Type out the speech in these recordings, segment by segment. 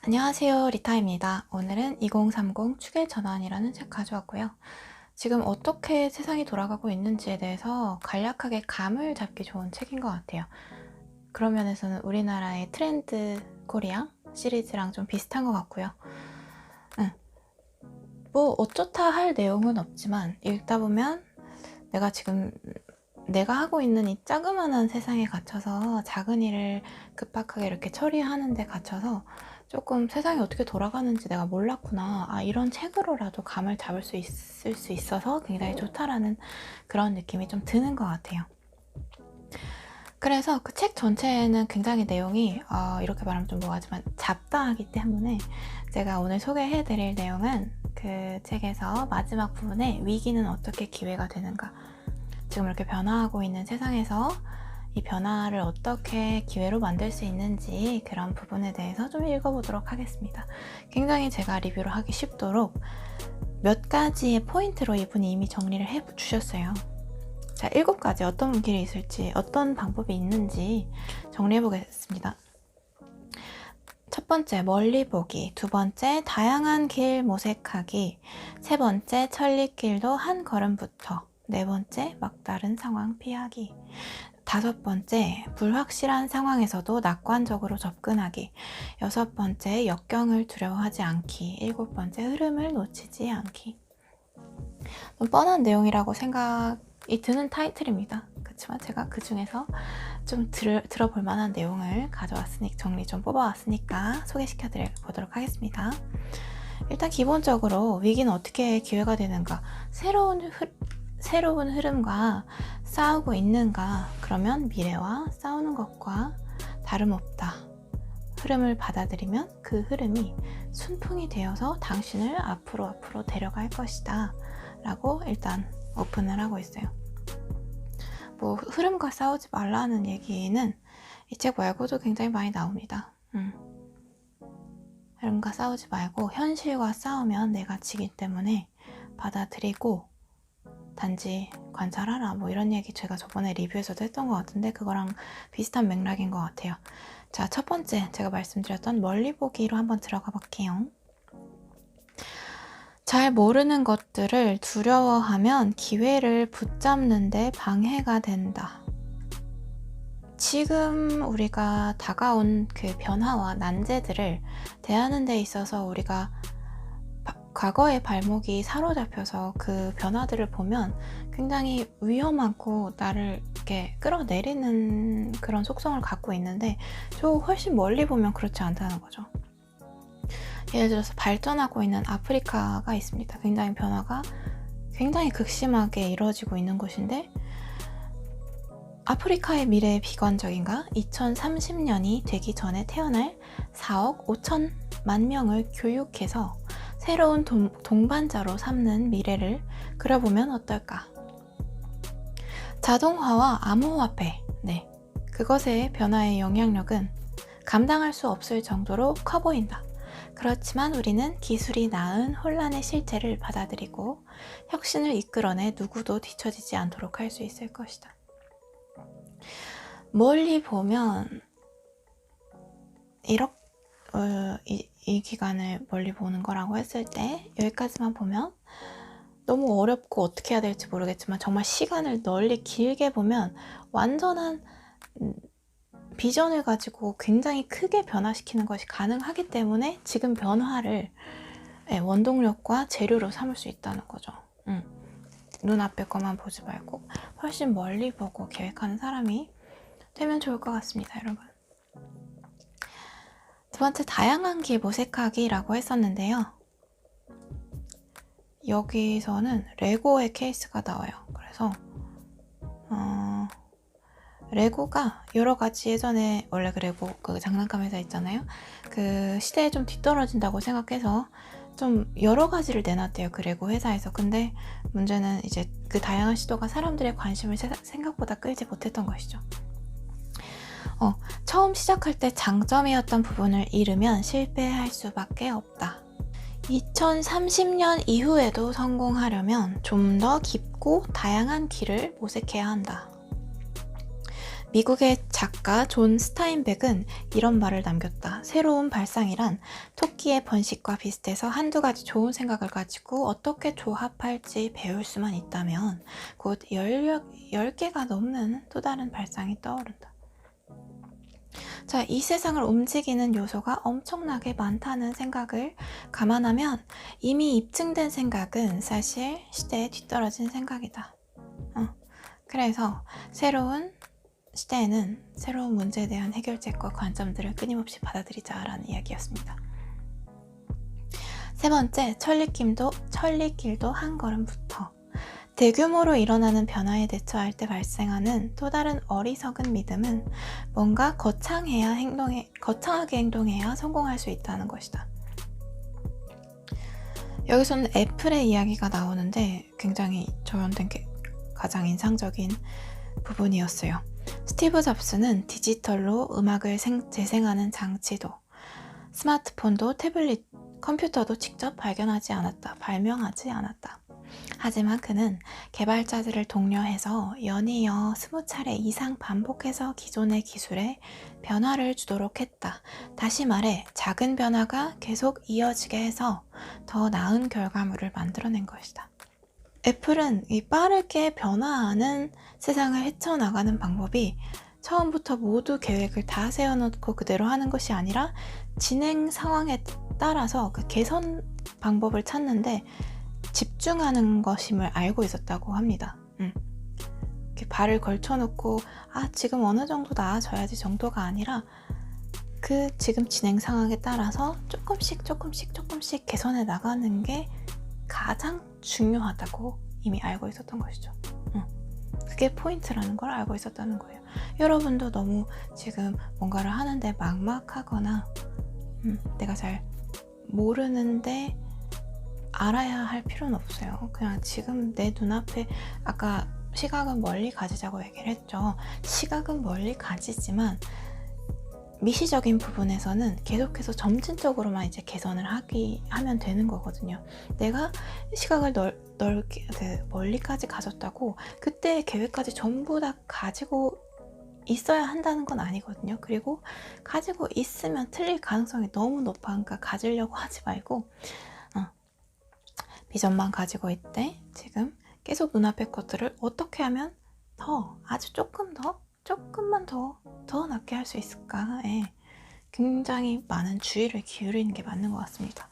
안녕하세요, 리타입니다. 오늘은 2030 축의 전환이라는 책 가져왔고요. 지금 어떻게 세상이 돌아가고 있는지에 대해서 간략하게 감을 잡기 좋은 책인 것 같아요. 그런 면에서는 우리나라의 트렌드 코리아 시리즈랑 좀 비슷한 것 같고요. 뭐 어쩌다 할 내용은 없지만 읽다 보면 내가 하고 있는 이 자그마한 세상에 갇혀서 작은 일을 급박하게 이렇게 처리하는 데 갇혀서 조금 세상이 어떻게 돌아가는지 내가 몰랐구나. 이런 책으로라도 감을 잡을 수 있을 수 있어서 굉장히 좋다라는 그런 느낌이 좀 드는 것 같아요. 그래서 그 책 전체는 굉장히 내용이 이렇게 말하면 좀 뭐하지만 잡다하기 때문에 제가 오늘 소개해드릴 내용은 그 책에서 마지막 부분에 위기는 어떻게 기회가 되는가, 지금 이렇게 변화하고 있는 세상에서 이 변화를 어떻게 기회로 만들 수 있는지 그런 부분에 대해서 좀 읽어보도록 하겠습니다. 굉장히 제가 리뷰를 하기 쉽도록 몇 가지의 포인트로 이분이 이미 정리를 해주셨어요. 자, 7가지 어떤 길이 있을지, 어떤 방법이 있는지 정리해보겠습니다. 첫 번째, 멀리 보기. 두 번째, 다양한 길 모색하기. 세 번째, 천리길도 한 걸음부터. 네 번째, 막다른 상황 피하기. 다섯 번째, 불확실한 상황에서도 낙관적으로 접근하기. 여섯 번째, 역경을 두려워하지 않기. 일곱 번째, 흐름을 놓치지 않기. 좀 뻔한 내용이라고 생각이 드는 타이틀입니다. 그렇지만 제가 그 중에서 좀 들어볼 만한 내용을 가져왔으니 정리 좀 뽑아왔으니까 소개시켜 보도록 하겠습니다. 일단 기본적으로 위기는 어떻게 기회가 되는가, 새로운 흐름과 싸우고 있는가, 그러면 미래와 싸우는 것과 다름없다. 흐름을 받아들이면 그 흐름이 순풍이 되어서 당신을 앞으로 데려갈 것이다 라고 일단 오픈을 하고 있어요. 뭐 흐름과 싸우지 말라는 얘기는 이 책 말고도 굉장히 많이 나옵니다. 흐름과 싸우지 말고 현실과 싸우면 내가 지기 때문에 받아들이고 단지 관찰하라, 뭐 이런 얘기 제가 저번에 리뷰에서도 했던 것 같은데 그거랑 비슷한 맥락인 것 같아요. 자, 첫 번째 제가 말씀드렸던 멀리 보기로 한번 들어가 볼게요. 잘 모르는 것들을 두려워하면 기회를 붙잡는 데 방해가 된다. 지금 우리가 다가온 그 변화와 난제들을 대하는 데 있어서 우리가 과거의 발목이 사로잡혀서 그 변화들을 보면 굉장히 위험하고 나를 이렇게 끌어내리는 그런 속성을 갖고 있는데 저 훨씬 멀리 보면 그렇지 않다는 거죠. 예를 들어서 발전하고 있는 아프리카가 있습니다. 굉장히 변화가 굉장히 극심하게 이루어지고 있는 곳인데 아프리카의 미래의 비관적인가? 2030년이 되기 전에 태어날 4억 5천만 명을 교육해서 새로운 동반자로 삼는 미래를 그려보면 어떨까? 자동화와 암호화폐, 그것의 변화의 영향력은 감당할 수 없을 정도로 커 보인다. 그렇지만 우리는 기술이 낳은 혼란의 실체를 받아들이고 혁신을 이끌어내 누구도 뒤처지지 않도록 할 수 있을 것이다. 멀리 보면 이 기간을 멀리 보는 거라고 했을 때 여기까지만 보면 너무 어렵고 어떻게 해야 될지 모르겠지만 정말 시간을 널리 길게 보면 완전한 비전을 가지고 굉장히 크게 변화시키는 것이 가능하기 때문에 지금 변화를 원동력과 재료로 삼을 수 있다는 거죠. 눈앞의 것만 보지 말고 훨씬 멀리 보고 계획하는 사람이 되면 좋을 것 같습니다, 여러분. 두 번째, 다양한 길 모색하기라고 했었는데요. 여기서는 레고의 케이스가 나와요. 그래서 레고가 여러 가지, 예전에 원래 그 레고 그 장난감 회사 있잖아요. 그 시대에 좀 뒤떨어진다고 생각해서 좀 여러 가지를 내놨대요, 그 레고 회사에서. 근데 문제는 이제 그 다양한 시도가 사람들의 관심을 생각보다 끌지 못했던 것이죠. 처음 시작할 때 장점이었던 부분을 잃으면 실패할 수밖에 없다. 2030년 이후에도 성공하려면 좀 더 깊고 다양한 길을 모색해야 한다. 미국의 작가 존 스타인백은 이런 말을 남겼다. 새로운 발상이란 토끼의 번식과 비슷해서 한두 가지 좋은 생각을 가지고 어떻게 조합할지 배울 수만 있다면 곧 10개가 넘는 또 다른 발상이 떠오른다. 자, 이 세상을 움직이는 요소가 엄청나게 많다는 생각을 감안하면 이미 입증된 생각은 사실 시대에 뒤떨어진 생각이다. 그래서 새로운 시대에는 새로운 문제에 대한 해결책과 관점들을 끊임없이 받아들이자라는 이야기였습니다. 세 번째, 천리길도 한 걸음부터. 대규모로 일어나는 변화에 대처할 때 발생하는 또 다른 어리석은 믿음은 뭔가 거창하게 행동해야 성공할 수 있다는 것이다. 여기서는 애플의 이야기가 나오는데 굉장히 저한테 가장 인상적인 부분이었어요. 스티브 잡스는 디지털로 음악을 재생하는 장치도, 스마트폰도, 태블릿, 컴퓨터도 직접 발명하지 않았다. 하지만 그는 개발자들을 독려해서 연이어 20차례 이상 반복해서 기존의 기술에 변화를 주도록 했다. 다시 말해 작은 변화가 계속 이어지게 해서 더 나은 결과물을 만들어낸 것이다. 애플은 이 빠르게 변화하는 세상을 헤쳐나가는 방법이 처음부터 모두 계획을 다 세워놓고 그대로 하는 것이 아니라 진행 상황에 따라서 그 개선 방법을 찾는데 집중하는 것임을 알고 있었다고 합니다. 이렇게 발을 걸쳐놓고 지금 어느 정도 나아져야지 정도가 아니라 그 지금 진행 상황에 따라서 조금씩 개선해 나가는 게 가장 중요하다고 이미 알고 있었던 것이죠. 그게 포인트라는 걸 알고 있었다는 거예요. 여러분도 너무 지금 뭔가를 하는데 막막하거나 내가 잘 모르는데 알아야 할 필요는 없어요. 그냥 지금 내 눈앞에 아까 시각은 멀리 가지자고 얘기를 했죠. 시각은 멀리 가지지만 미시적인 부분에서는 계속해서 점진적으로만 이제 개선을 하면 되는 거거든요. 내가 시각을 멀리까지 가졌다고 그때의 계획까지 전부 다 가지고 있어야 한다는 건 아니거든요. 그리고 가지고 있으면 틀릴 가능성이 너무 높아. 그러니까 가지려고 하지 말고 비전만 가지고 있대. 지금 계속 눈앞의 것들을 어떻게 하면 아주 조금만 더 낫게 할 수 있을까에 굉장히 많은 주의를 기울이는 게 맞는 것 같습니다.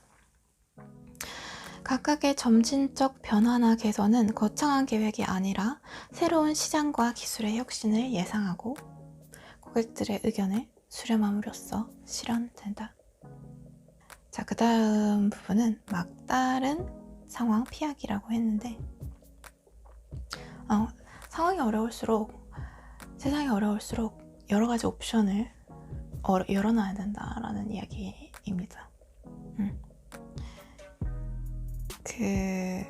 각각의 점진적 변화나 개선은 거창한 계획이 아니라 새로운 시장과 기술의 혁신을 예상하고 고객들의 의견을 수렴함으로써 실현된다. 자, 그 다음 부분은 막다른 상황 피하기라고 했는데 세상이 어려울수록 여러 가지 옵션을 열어놔야 된다라는 이야기입니다. 그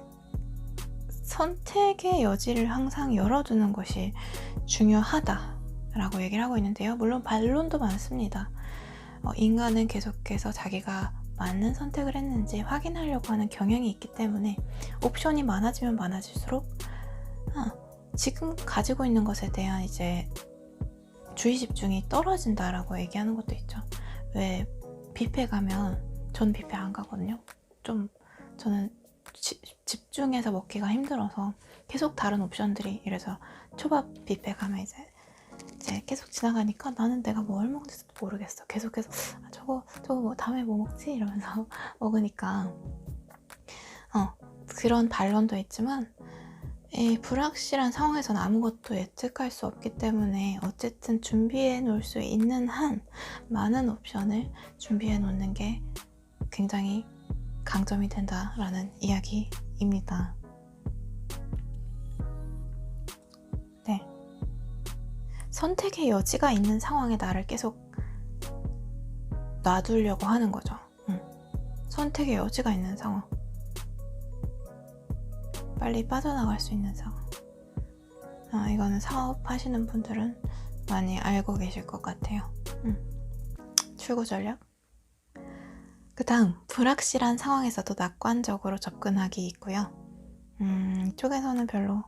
선택의 여지를 항상 열어두는 것이 중요하다라고 얘기를 하고 있는데요. 물론 반론도 많습니다. 인간은 계속해서 자기가 맞는 선택을 했는지 확인하려고 하는 경향이 있기 때문에 옵션이 많아지면 많아질수록 지금 가지고 있는 것에 대한 이제 주의 집중이 떨어진다라고 얘기하는 것도 있죠. 왜 뷔페 가면 전 뷔페 안 가거든요. 저는 집중해서 먹기가 힘들어서 계속 다른 옵션들이, 이래서 초밥 뷔페 가면 이제 계속 지나가니까 나는 내가 뭘 먹는지도 모르겠어. 계속해서 저거 뭐 다음에 뭐 먹지? 이러면서 먹으니까 그런 반론도 있지만 이 불확실한 상황에서는 아무것도 예측할 수 없기 때문에 어쨌든 준비해 놓을 수 있는 한 많은 옵션을 준비해 놓는 게 굉장히 강점이 된다라는 이야기입니다. 네. 선택의 여지가 있는 상황에 나를 계속 놔두려고 하는 거죠. 선택의 여지가 있는 상황. 빨리 빠져나갈 수 있는 상황. 이거는 사업하시는 분들은 많이 알고 계실 것 같아요. 출구 전략. 그 다음, 불확실한 상황에서도 낙관적으로 접근하기 있고요. 이쪽에서는 별로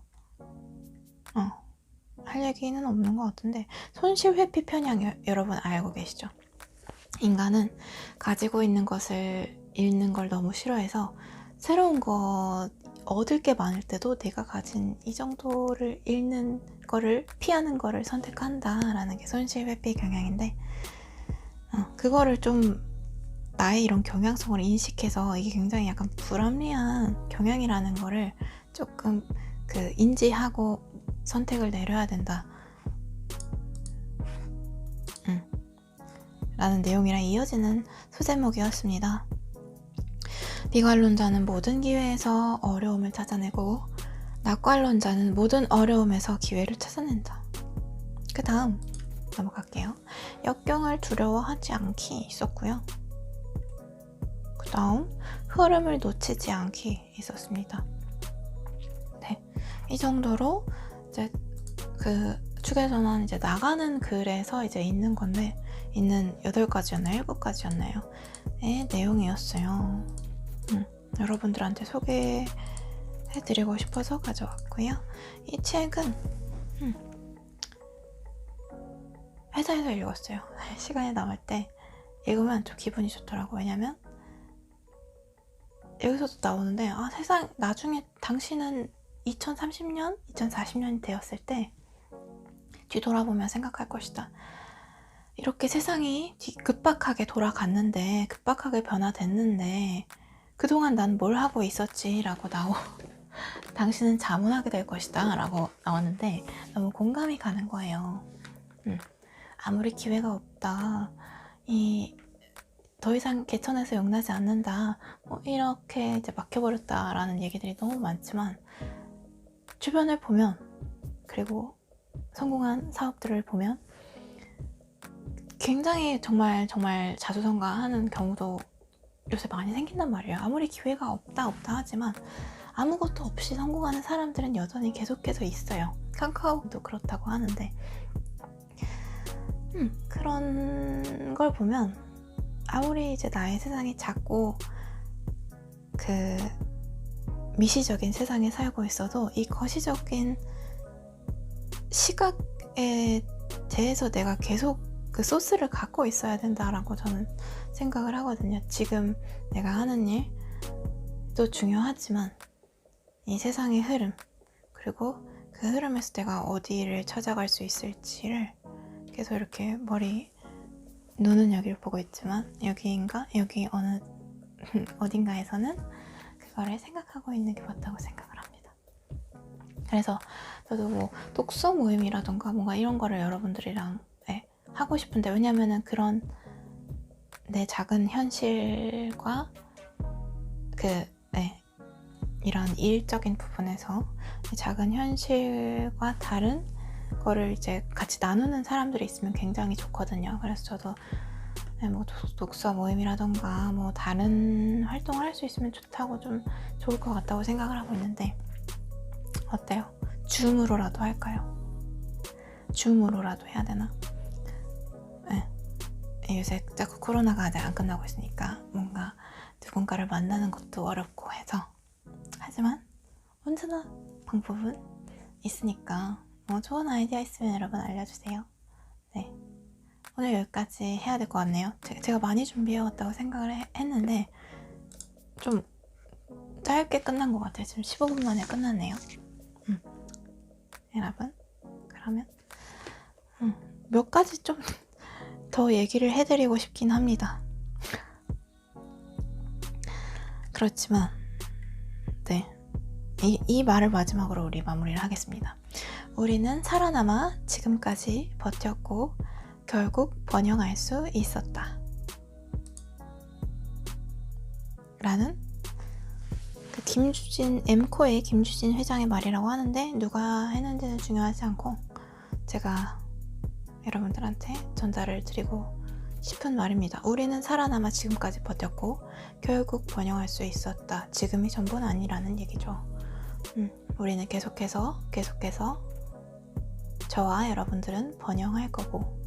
할 얘기는 없는 것 같은데, 손실 회피 편향 여러분 알고 계시죠? 인간은 가지고 있는 것을 잃는 걸 너무 싫어해서 새로운 것 얻을 게 많을 때도 내가 가진 이 정도를 잃는 거를 피하는 거를 선택한다라는 게 손실 회피 경향인데, 그거를 좀 나의 이런 경향성을 인식해서 이게 굉장히 약간 불합리한 경향이라는 거를 조금 인지하고 선택을 내려야 된다 라는 내용이랑 이어지는 소제목이었습니다. 비관론자는 모든 기회에서 어려움을 찾아내고 낙관론자는 모든 어려움에서 기회를 찾아낸다. 그 다음 넘어갈게요. 역경을 두려워하지 않기 있었고요. 그 다음 흐름을 놓치지 않기 있었습니다. 네, 이 정도로 이제 그 축에서는 이제 나가는 글에서 이제 있는 건데, 있는 8가지였나요? 7가지였나요? 의 내용이었어요. 여러분들한테 소개해드리고 싶어서 가져왔고요. 이 책은 회사에서 읽었어요. 시간이 남을 때 읽으면 좀 기분이 좋더라고요. 왜냐면 여기서도 나오는데, 세상 나중에 당신은 2030년, 2040년이 되었을 때 뒤돌아보면 생각할 것이다. 이렇게 세상이 급박하게 돌아갔는데, 급박하게 변화됐는데 그동안 난 뭘 하고 있었지? 라고 당신은 자문하게 될 것이다 라고 나왔는데, 너무 공감이 가는 거예요. 아무리 기회가 없다, 더 이상 개천에서 용나지 않는다, 이렇게 이제 막혀버렸다 라는 얘기들이 너무 많지만, 주변을 보면, 그리고 성공한 사업들을 보면 굉장히 정말 자수성가하는 경우도 요새 많이 생긴단 말이에요. 아무리 기회가 없다 하지만 아무것도 없이 성공하는 사람들은 여전히 계속해서 있어요. 카카오도 그렇다고 하는데, 그런 걸 보면 아무리 이제 나의 세상이 작고 미시적인 세상에 살고 있어도 이 거시적인 시각에 대해서 내가 계속 그 소스를 갖고 있어야 된다라고 저는 생각을 하거든요. 지금 내가 하는 일도 중요하지만 이 세상의 흐름, 그리고 그 흐름에서 내가 어디를 찾아갈 수 있을지를 계속 이렇게 눈은 여기를 보고 있지만 여기인가? 여기 어딘가에서는 그거를 생각하고 있는 게 맞다고 생각을 합니다. 그래서 저도 독서 모임이라던가 뭔가 이런 거를 여러분들이랑 하고 싶은데, 왜냐면은 그런 내 작은 현실과 이런 일적인 부분에서 작은 현실과 다른 거를 이제 같이 나누는 사람들이 있으면 굉장히 좋거든요. 그래서 저도 독서 모임이라던가 다른 활동을 할 수 있으면 좀 좋을 것 같다고 생각을 하고 있는데, 어때요? 줌으로라도 할까요? 줌으로라도 해야 되나? 요새 자꾸 코로나가 아직 안 끝나고 있으니까 뭔가 누군가를 만나는 것도 어렵고 해서, 하지만 언제나 방법은 있으니까 좋은 아이디어 있으면 여러분 알려주세요. 네, 오늘 여기까지 해야 될 것 같네요. 제가 많이 준비해왔다고 생각을 했는데 좀 짧게 끝난 것 같아요. 지금 15분 만에 끝났네요. 여러분, 그러면 몇 가지 좀 더 얘기를 해드리고 싶긴 합니다. 그렇지만 이 말을 마지막으로 우리 마무리를 하겠습니다. 우리는 살아남아 지금까지 버텼고 결국 번영할 수 있었다 라는 엠코의 김주진 회장의 말이라고 하는데, 누가 했는지는 중요하지 않고 제가 여러분들한테 전달을 드리고 싶은 말입니다. 우리는 살아남아 지금까지 버텼고 결국 번영할 수 있었다. 지금이 전부는 아니라는 얘기죠. 우리는 계속해서 저와 여러분들은 번영할 거고,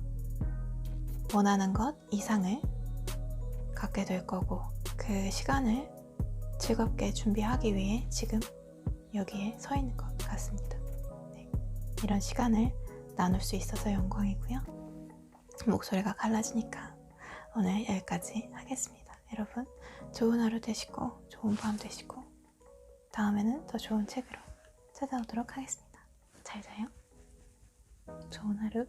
원하는 것 이상을 갖게 될 거고, 그 시간을 즐겁게 준비하기 위해 지금 여기에 서 있는 것 같습니다. 이런 시간을 나눌 수 있어서 영광이고요. 목소리가 갈라지니까 오늘 여기까지 하겠습니다. 여러분 좋은 하루 되시고 좋은 밤 되시고 다음에는 더 좋은 책으로 찾아오도록 하겠습니다. 잘 자요. 좋은 하루.